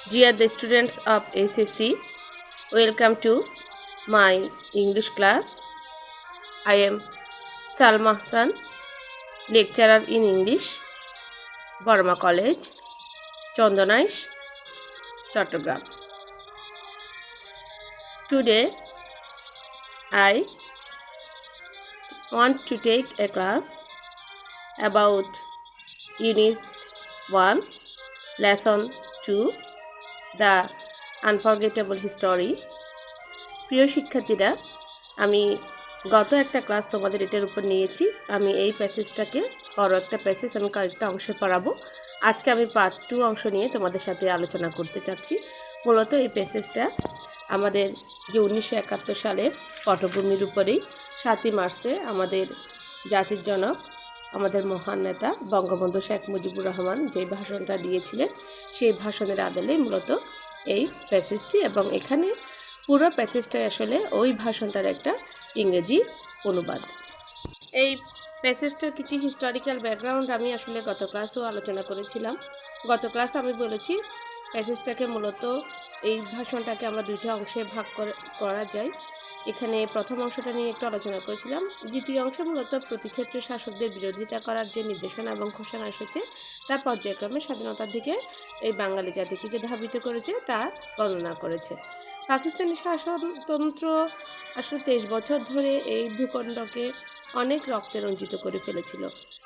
Dear the students of SSC, welcome to my English class. I am Salma Hassan, lecturer in English, Burma College, Chandonaish, Chattogram. Today, I want to take a class about Unit 1, Lesson 2, The Unforgettable History. প্রিয় শিক্ষার্থীরা, আমি গত একটা class তোমাদের এটার উপর নিয়েছি। আমি এই প্যাসেজটাকে বড় একটা প্যাসেজ আমি কয়েকটা অংশে পড়াবো। আজকে আমি পার্ট 2 অংশ নিয়ে তোমাদের সাথে আলোচনা করতে চাচ্ছি। মূলত এই প্যাসেজটা আমাদের যে 1971 সালের পটভূমির উপরেই 7ই মার্চে আমাদের জাতির জনক, আমাদের মহান নেতা বঙ্গবন্ধু শেখ মুজিবুর রহমান যে ভাষণটা দিয়েছিলেন, সেই ভাষণের আদলেই মূলত এই প্যাসেজটি, এবং এখানে পুরো প্যাসেজটাই আসলে ওই ভাষণটার একটা ইংরেজি অনুবাদ। এই প্যাসেজটার কিছু হিস্টোরিক্যাল ব্যাকগ্রাউন্ড আমি আসলে গত ক্লাসেও আলোচনা করেছিলাম। গত ক্লাসে আমি বলেছি প্যাসেজটাকে মূলত এই ভাষণটাকে আমরা দুইটা অংশে ভাগ করা যায়। এখানে প্রথম অংশটা নিয়ে একটু আলোচনা করেছিলাম। দ্বিতীয় অংশে মূলত প্রতিক্ষেত্রে শাসকদের বিরোধিতা করার যে নির্দেশনা এবং ঘোষণা এসেছে তার পর্যায়ক্রমে স্বাধীনতার দিকে এই বাঙালি জাতিকে যে ধাবিত করেছে তা বর্ণনা করেছে। পাকিস্তানি শাসনতন্ত্র আসলে 23 বছর ধরে এই ভূখণ্ডকে অনেক রক্তে রঞ্জিত করে ফেলেছিল।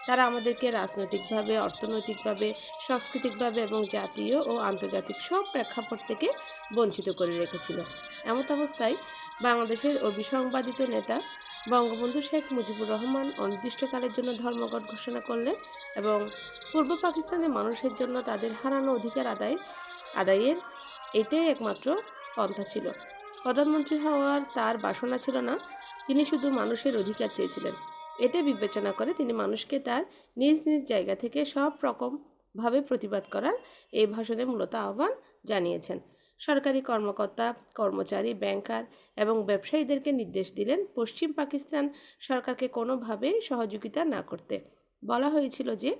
তারা আমাদেরকে রাজনৈতিকভাবে, অর্থনৈতিকভাবে, সাংস্কৃতিকভাবে এবং জাতীয় ও আন্তর্জাতিক সব প্রেক্ষাপট থেকে বঞ্চিত করে রেখেছিল। এমত অবস্থায় বাংলাদেশের অবিসংবাদিত নেতা বঙ্গবন্ধু শেখ মুজিবুর রহমান অনির্দিষ্টকালের জন্য ধর্মঘট ঘোষণা করলেন এবং পূর্ব পাকিস্তানের মানুষের জন্য তাদের হারানো অধিকার আদায়ের এটাই একমাত্র পন্থা ছিল। প্রধানমন্ত্রী হওয়ার তার বাসনা ছিল না, তিনি শুধু মানুষের অধিকার চেয়েছিলেন। এটা বিবেচনা করে তিনি মানুষকে তার নিজ নিজ জায়গা থেকে সব রকমভাবে প্রতিবাদ করার এই ভাষণে মূলত আহ্বান জানিয়েছেন। সরকারি কর্মকর্তা, কর্মচারী, ব্যাংকার এবং ব্যবসায়ীদেরকে নির্দেশ দিলেন পশ্চিম পাকিস্তান সরকারকে কোনোভাবেই সহযোগিতা না করতে। বলা হয়েছিল যে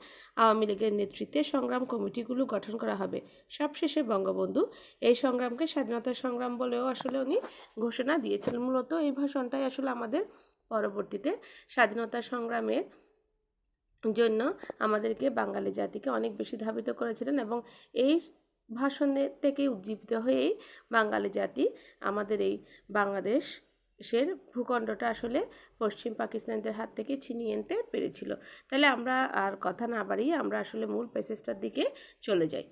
আওয়ামী লীগের নেতৃত্বে সংগ্রাম কমিটিগুলো গঠন করা হবে। সবশেষে বঙ্গবন্ধু এই সংগ্রামকে স্বাধীনতা সংগ্রাম বলেও আসলে উনি ঘোষণা দিয়েছিলেন। মূলত এই ভাষণটাই আসলে আমাদের পরবর্তীতে স্বাধীনতা সংগ্রামের জন্য আমাদেরকে বাঙালি জাতিকে অনেক বেশি ধাবিত করেছিলেন, এবং এই ভাষণের থেকে উজ্জীবিত হয়েই বাঙালি জাতি আমাদের এই বাংলাদেশের ভূখণ্ডটা আসলে পশ্চিম পাকিস্তানিদের হাত থেকে ছিনিয়ে আনতে পেরেছিল। তাহলে আমরা আর কথা না বাড়িয়ে আমরা আসলে মূল প্যাসেজটার দিকে চলে যাই।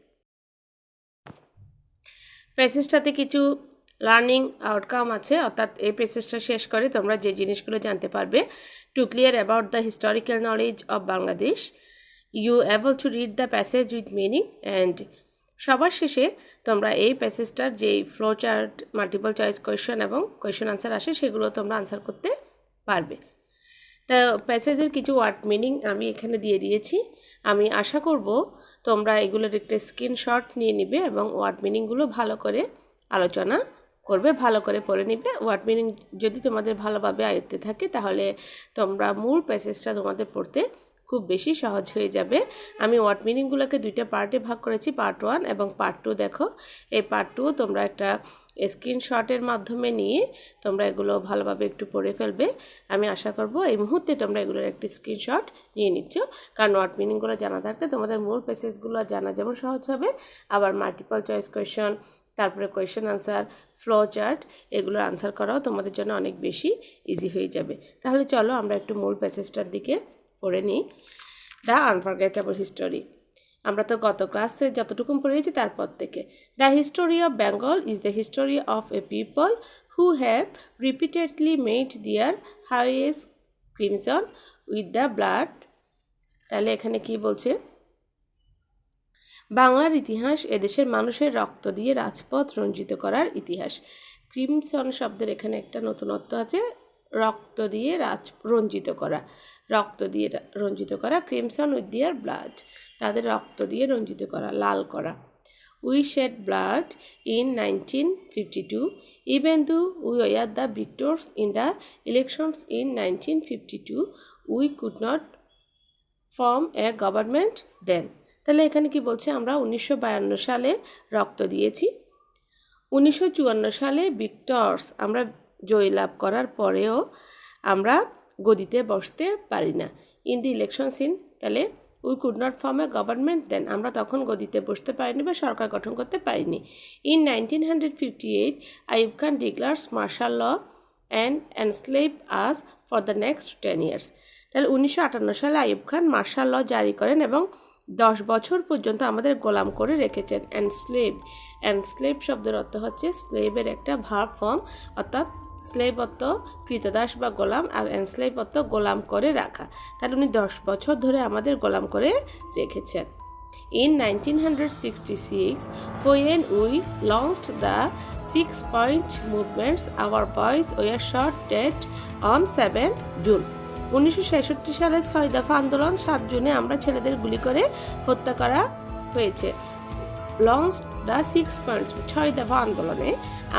প্যাসেজটাতে কিছু লার্নিং আউটকাম আছে, অর্থাৎ এই প্যাসেজটা শেষ করে তোমরা যে জিনিসগুলো জানতে পারবে। To clear about the historical knowledge of Bangladesh, you able to read the passage with meaning, and সবার শেষে তোমরা এই প্যাসেজটার যেই flow chart, multiple choice question এবং কোয়েশ্চন আনসার আসে সেগুলো তোমরা আনসার করতে পারবে। তা প্যাসেজের কিছু ওয়ার্ড মিনিং আমি এখানে দিয়ে দিয়েছি। আমি আশা করব তোমরা এগুলোর একটা স্ক্রিনশট নিয়ে নিবে এবং ওয়ার্ড মিনিংগুলো ভালো করে আলোচনা করবে, ভালো করে পড়ে নিবে। ওয়ার্ড মিনিং যদি তোমাদের ভালোভাবে আয়ত্তে থাকে তাহলে তোমরা মূল প্যাসেজটা তোমাদের পড়তে খুব বেশি সহজ হয়ে যাবে। আমি ওয়ার্ড মিনিংগুলোকে দুইটা পার্টে ভাগ করেছি, পার্ট 1 এবং পার্ট 2। দেখো এই পার্ট 2 তোমরা একটা স্ক্রিনশটের মাধ্যমে নিয়ে তোমরা এগুলো ভালোভাবে একটু পড়ে ফেলবে। আমি আশা করব এই মুহূর্তে তোমরা এগুলোর একটি স্ক্রিনশট নিয়ে নিচ্ছ, কারণ ওয়ার্ড মিনিংগুলো জানা থাকলে তোমাদের মূল প্যাসেজগুলো জানা যেমন সহজ হবে, আবার মাল্টিপল চয়েস কোয়েশ্চন, তারপরে কোয়েশ্চেন আনসার, ফ্লো চার্ট, এগুলোর আনসার করাও তোমাদের জন্য অনেক বেশি ইজি হয়ে যাবে। তাহলে চলো আমরা একটু মূল প্যাসেজটার দিকে পড়ে নিই। The unforgettable history. আমরা তো গত ক্লাসে যতটুকু পড়েছি তারপর থেকে, the history of Bengal is the history of A people who have repeatedly made দিয়ার highest crimson with the blood. তাহলে এখানে কি বলছে? বাংলার ইতিহাস এদেশের মানুষের রক্ত দিয়ে রাজপথ রঞ্জিত করার ইতিহাস। ক্রিমসন শব্দের এখানে একটা নতুনত্ব আছে, রক্ত দিয়ে রঞ্জিত করা, রক্ত দিয়ে রঞ্জিত করা। ক্রিমসন উইথ দিয়ার ব্লাড, তাদের রক্ত দিয়ে রঞ্জিত করা, লাল করা। We shed blood in 1952 even though we were the victors in the elections in 1952 we could not form a government then. তাহলে এখানে কি বলছে, আমরা 1952 সালে রক্ত দিয়েছি। 1954 সালে ভিক্টরস আমরা জয়লাভ করার পরেও আমরা গদিতে বসতে পারি না। ইন দি ইলেকশন সিন, তাহলে we could not form a government then, আমরা তখন গদিতে বসতে পারিনি বা সরকার গঠন করতে পারিনি। In 1958 Ayub Khan declares martial law and enslave us for the next 10 years। তাহলে 1958 সালে আইয়ুব খান মার্শাল ল জারি করেন এবং 10 বছর পর্যন্ত আমাদের গোলাম করে রেখেছেন। এনস্লেভ শব্দের অর্থ হচ্ছে স্লেভের একটা ভার্ব ফর্ম, অর্থাৎ স্লেভ অর্থ কৃতদাস বা গোলাম, আর এনস্লেভ অর্থ গোলাম করে রাখা। তাহলে উনি 10 বছর ধরে আমাদের গোলাম করে রেখেছেন। In 1966, when we launched the 6-point movements, our boys were shot dead on 7 June. 1966 সালের 6 দফা আন্দোলন 7 জুনে আমরা ছেলেদের গুলি করে হত্যা করা হয়েছে। লঞ্চড দ্য 6 পয়েন্টস, 6 দফা আন্দোলনে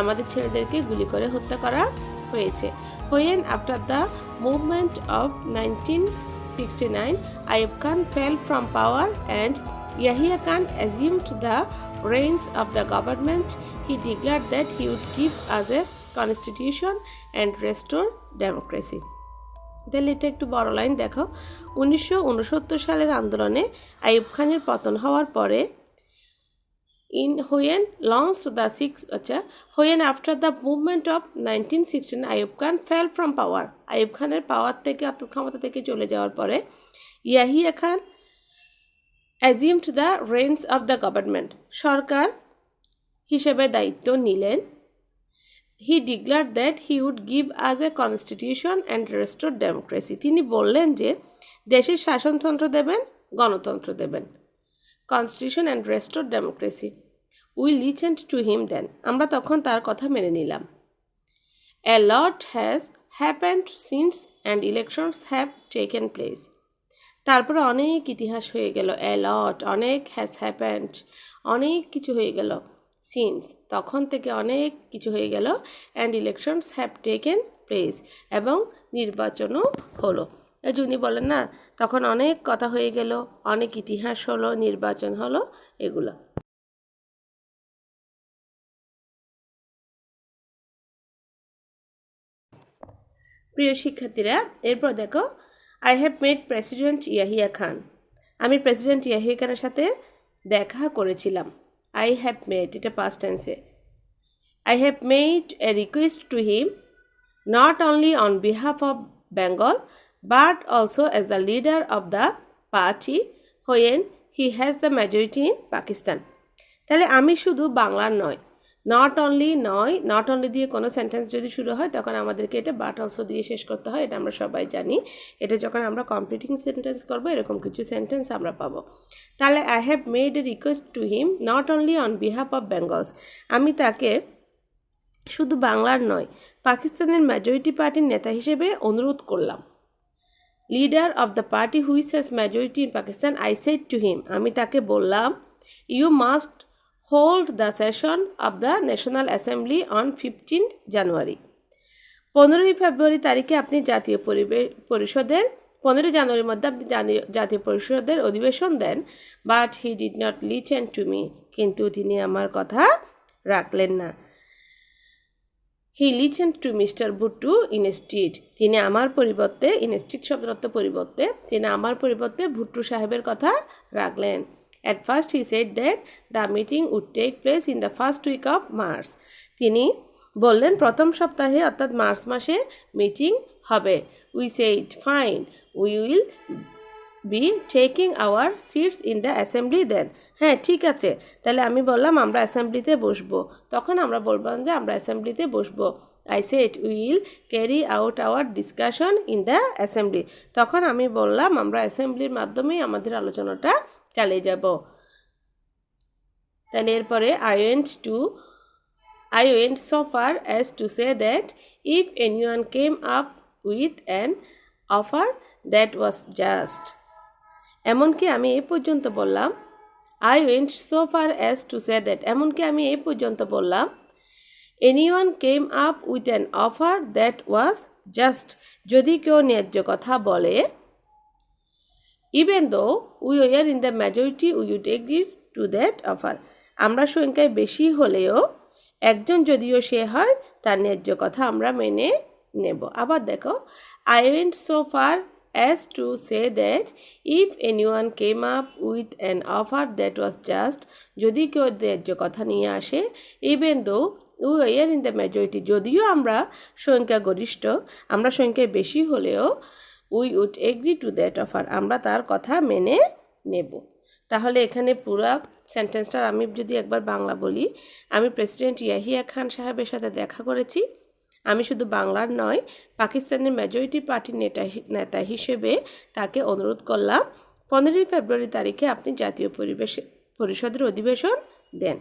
আমাদের ছেলেদেরকে গুলি করে হত্যা করা হয়েছে। When after the movement of 1969, Ayub Khan fell from power and Yahya Khan assumed the reins of the government, he declared that he would give us a constitution and restore democracy. তাহলে এটা একটু বড় line দেখো। 1969 সালের আন্দোলনে আইয়ুব খানের পতন হওয়ার পরে when after the movement of 1916 Ayub Khan fell from power, Ayub খানের পাওয়ার থেকে অর্থাৎ ক্ষমতা থেকে চলে যাওয়ার পরে Yahya Khan assumed the reins of the government, সরকার হিসেবে দায়িত্ব নিলেন। He declared that he would give us a constitution and restore democracy. তিনি বললেন যে দেশের শাসনতন্ত্র দেবেন, গণতন্ত্র দেবেন। Constitution and restore democracy. We listened to him then. আমরা তখন তার কথা মেনে নিলাম। A lot has happened since and elections have taken place. তারপরে অনেক ইতিহাস হয়ে গেল। A lot, অনেক has happened, অনেক কিছু হয়ে গেল। Since, তখন থেকে অনেক কিছু হয়ে গেল। And elections have taken place, এবং নির্বাচনও হলো। উনি বলেন না, তখন অনেক কথা হয়ে গেল, অনেক ইতিহাস হলো, নির্বাচন হলো, এগুলো। প্রিয় শিক্ষার্থীরা, এরপর দেখো, I have made President Yahya Khan. আমি প্রেসিডেন্ট ইয়াহিয়া খানের সাথে দেখা করেছিলাম। আই হ্যাভ মেড, এটা পাস্ট টেন্সে। I have made a request to him not only on behalf of Bengal but also as the leader of the party when he has the majority in Pakistan. তাহলে আমি শুধু বাংলার নয়, not only দিয়ে কোনো sentence যদি শুরু হয় তখন আমাদেরকে এটা বাট অলসো দিয়ে শেষ করতে হয়, এটা আমরা সবাই জানি। এটা যখন আমরা কমপ্লিটিং সেন্টেন্স করবো এরকম কিছু সেন্টেন্স আমরা পাবো। তাহলে I have made a request to him not only on behalf of Bengal's, আমি তাকে শুধু বাংলার নয় পাকিস্তানের মেজরিটি পার্টির নেতা হিসেবে অনুরোধ করলাম। Leader of the party which has majority in Pakistan, I said to him, আমি তাকে বললাম, you must hold the session of the national assembly on 15 January. 15 ফেব্রুয়ারি তারিখে আপনি জাতীয় পরিষদের 15 জানুয়ারির মধ্যে আপনি জাতীয় পরিষদের অধিবেশন দেন। But he did not listen to me, কিন্তু তিনি আমার কথা রাখলেন না। He listened to Mister Bhutto instead, তিনি আমার পরিবর্তে, ইনস্টিড শব্দের অর্থ পরিবর্তে, তিনি আমার পরিবর্তে ভুট্টু সাহেবের কথা রাখলেন। At first he said that the meeting would take place in the first week of March. তিনি বললেন প্রথম সপ্তাহে অর্থাৎ মার্চ মাসে মিটিং হবে। We said fine, we will be taking our seats in the assembly then. হ্যাঁ ঠিক আছে, তাহলে আমি বললাম আমরা অ্যাসেম্বলিতে বসবো। তখন আমরা বললাম যে আমরা অ্যাসেম্বলিতে বসবো। I said we will carry out our discussion in the assembly. তখন আমি বললাম আমরা অ্যাসেম্বলির মাধ্যমেই আমাদের আলোচনাটা চালিয়ে যাব। তাহলে এরপরে I went so far as to say that if anyone came up with an offer that was just. এমনকি আমি এই পর্যন্ত বললাম, I went so far as to say that, এমনকি আমি এই পর্যন্ত বললাম, anyone came up with an offer that was just, যদি কেউ ন্যায্য কথা বলে, even though we were in the majority we would agree to that offer. আমরা সংখ্যায় বেশি হলেও একজন যদিও সে হয় তার ন্যায্য কথা আমরা মেনে নেব। আবার দেখো, I went so far as to say that if anyone came up with an offer that was just, যদি কেউ ন্যায্য কথা নিয়ে আসে, even though we were in the majority, যদিও আমরা সংখ্যাগরিষ্ঠ, আমরা সংখ্যায় বেশি হলেও we would agree to that offer, আমরা তার কথা মেনে নেব। তাহলে এখানে পুরো সেন্টেন্সটার আমি যদি একবার বাংলা বলি, আমি প্রেসিডেন্ট ইয়াহিয়া খান সাহেবের সাথে দেখা করেছি। আমি শুধু বাংলার নয়, পাকিস্তানের মেজরিটি পার্টির নেতা হিসেবে তাকে অনুরোধ করলাম 15 ফেব্রুয়ারি তারিখে আপনি জাতীয় পরিষদের অধিবেশন দেন।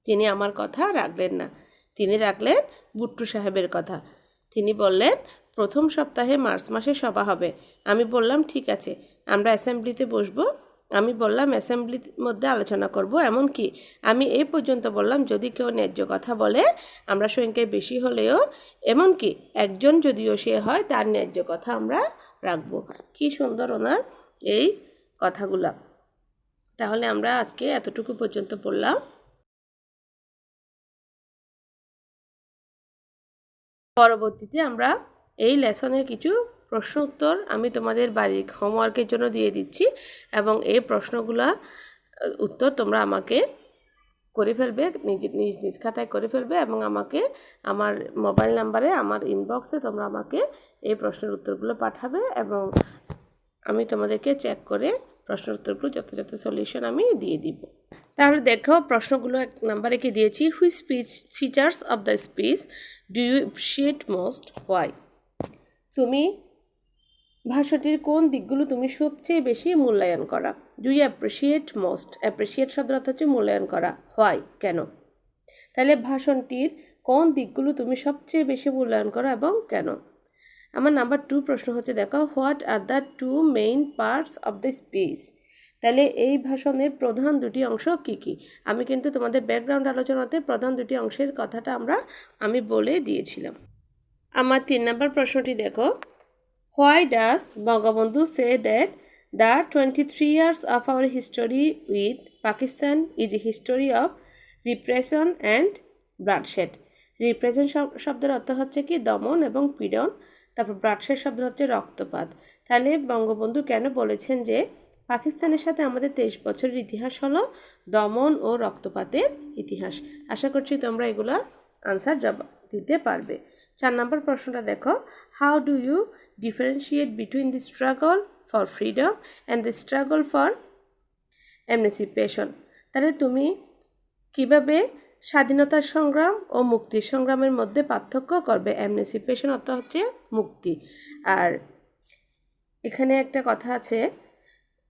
তিনি আমার কথা রাখলেন না, তিনি রাখলেন ভুট্টো সাহেবের কথা। তিনি বললেন প্রথম সপ্তাহে মার্চ মাসে সভা হবে। আমি বললাম ঠিক আছে, আমরা অ্যাসেম্বলিতে বসবো। আমি বললাম অ্যাসেম্বলির মধ্যে আলোচনা করব। এমনকি আমি এই পর্যন্ত বললাম যদি কেউ ন্যায্য কথা বলে আমরা সংখ্যায় বেশি হলেও, এমনকি একজন যদিও সে হয় তার ন্যায্য কথা আমরা রাখবো। কি সুন্দর ওনার এই কথাগুলা। তাহলে আমরা আজকে এতটুকু পর্যন্ত পড়লাম। পরবর্তীতে আমরা এই লেসনের কিছু প্রশ্ন উত্তর আমি তোমাদের বাড়ির হোমওয়ার্কের জন্য দিয়ে দিচ্ছি, এবং এই প্রশ্নগুলা উত্তর তোমরা আমাকে করে ফেলবে, নিজ নিজ খাতায় করে ফেলবে, এবং আমাকে আমার মোবাইল নাম্বারে আমার ইনবক্সে তোমরা আমাকে এই প্রশ্নের উত্তরগুলো পাঠাবে, এবং আমি তোমাদেরকে চেক করে প্রশ্নের উত্তরগুলো যথাযথ সলিউশন আমি দিয়ে দিব। তাহলে দেখো প্রশ্নগুলো 1 নম্বরে কি দিয়েছি, which features of the speech do you appreciate most, why. তুমি ভাষাটির কোন দিকগুলো তুমি সবচেয়ে বেশি মূল্যায়ন করা। Do you appreciate most, appreciate শব্দের অর্থ হচ্ছে মূল্যায়ন করা, হোয়াই কেন। তাহলে ভাষণটির কোন দিকগুলো তুমি সবচেয়ে বেশি মূল্যায়ন করো এবং কেন। আমার নাম্বার 2 প্রশ্ন হচ্ছে দেখো, what are the 2 main parts of the speech. তাহলে এই ভাষণের প্রধান 2টি অংশ কি কি। আমি কিন্তু তোমাদের ব্যাকগ্রাউন্ড আলোচনাতে প্রধান 2টি অংশের কথাটা আমি বলে দিয়েছিলাম। আমার 3 নম্বর প্রশ্নটি দেখো, why does Bangabandhu say that the 23 years of our history with Pakistan is a history of repression and bloodshed। Repression শব্দের অর্থ হচ্ছে কি দমন এবং পীড়ন, তারপর ব্লাডশেড শব্দ হচ্ছে রক্তপাত। তাহলে বঙ্গবন্ধু কেন বলেছেন যে পাকিস্তানের সাথে আমাদের 23 বছরের ইতিহাস হলো দমন ও রক্তপাতের ইতিহাস। আশা করছি তোমরা এগুলোর আনসার জবাব দিতে পারবে। 4 নম্বর প্রশ্নটা দেখো, how do you differentiate between the struggle for freedom and the struggle for emancipation. তাহলে তুমি কিভাবে স্বাধীনতার সংগ্রাম ও মুক্তির সংগ্রামের মধ্যে পার্থক্য করবে। এমানসিপেশন অর্থ হচ্ছে মুক্তি। আর এখানে একটা কথা আছে,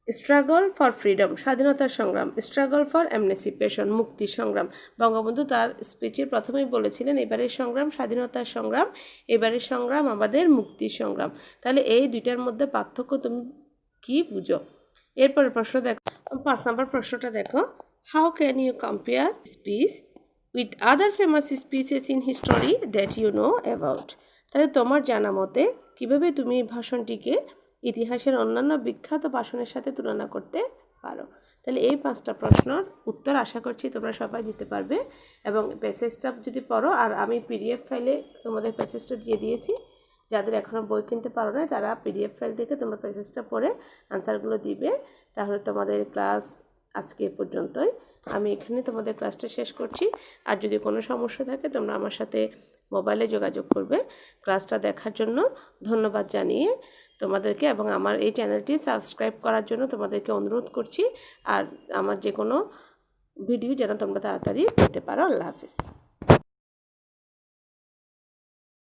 স্ট্রাগল ফর ফ্রিডম স্বাধীনতার সংগ্রাম, স্ট্রাগল ফর এমানসিপেশন মুক্তির সংগ্রাম। বঙ্গবন্ধু তার স্পিচের প্রথমেই বলেছিলেন এবারের সংগ্রাম স্বাধীনতার সংগ্রাম, এবারের সংগ্রাম আমাদের মুক্তির সংগ্রাম। তাহলে এই দুইটার মধ্যে পার্থক্য তুমি কি বুঝো। এরপরে প্রশ্ন দেখো, 5 নম্বর প্রশ্নটা দেখো, how can you compare speech with other famous speeches in history that you know about. তাহলে তোমার জানা মতে কীভাবে তুমি এই ভাষণটিকে ইতিহাসের অন্যান্য বিখ্যাত ভাষণের সাথে তুলনা করতে পারো। তাহলে এই 5টা প্রশ্নের উত্তর আশা করছি তোমরা সবাই দিতে পারবে, এবং প্যাসেজটা যদি পড়ো, আর আমি পিডিএফ ফাইলে তোমাদের প্যাসেজটা দিয়ে দিয়েছি, যাদের এখনও বই কিনতে পারো না তারা পিডিএফ ফাইল থেকে তোমরা প্যাসেজটা পড়ে আনসারগুলো দিবে। তাহলে তোমাদের ক্লাস আজকে এ পর্যন্তই। আমি এখানে তোমাদের ক্লাসটা শেষ করছি। আর যদি কোনো সমস্যা থাকে তোমরা আমার সাথে মোবাইলে যোগাযোগ করবে। ক্লাসটা দেখার জন্য ধন্যবাদ জানিয়ে তোমাদেরকে এবং আমার এই চ্যানেলটি সাবস্ক্রাইব করার জন্য তোমাদেরকে অনুরোধ করছি। আর আমার যে কোনো ভিডিও যেন তোমরা তাড়াতাড়ি পেতে পারো। আল্লাহ হাফিজ।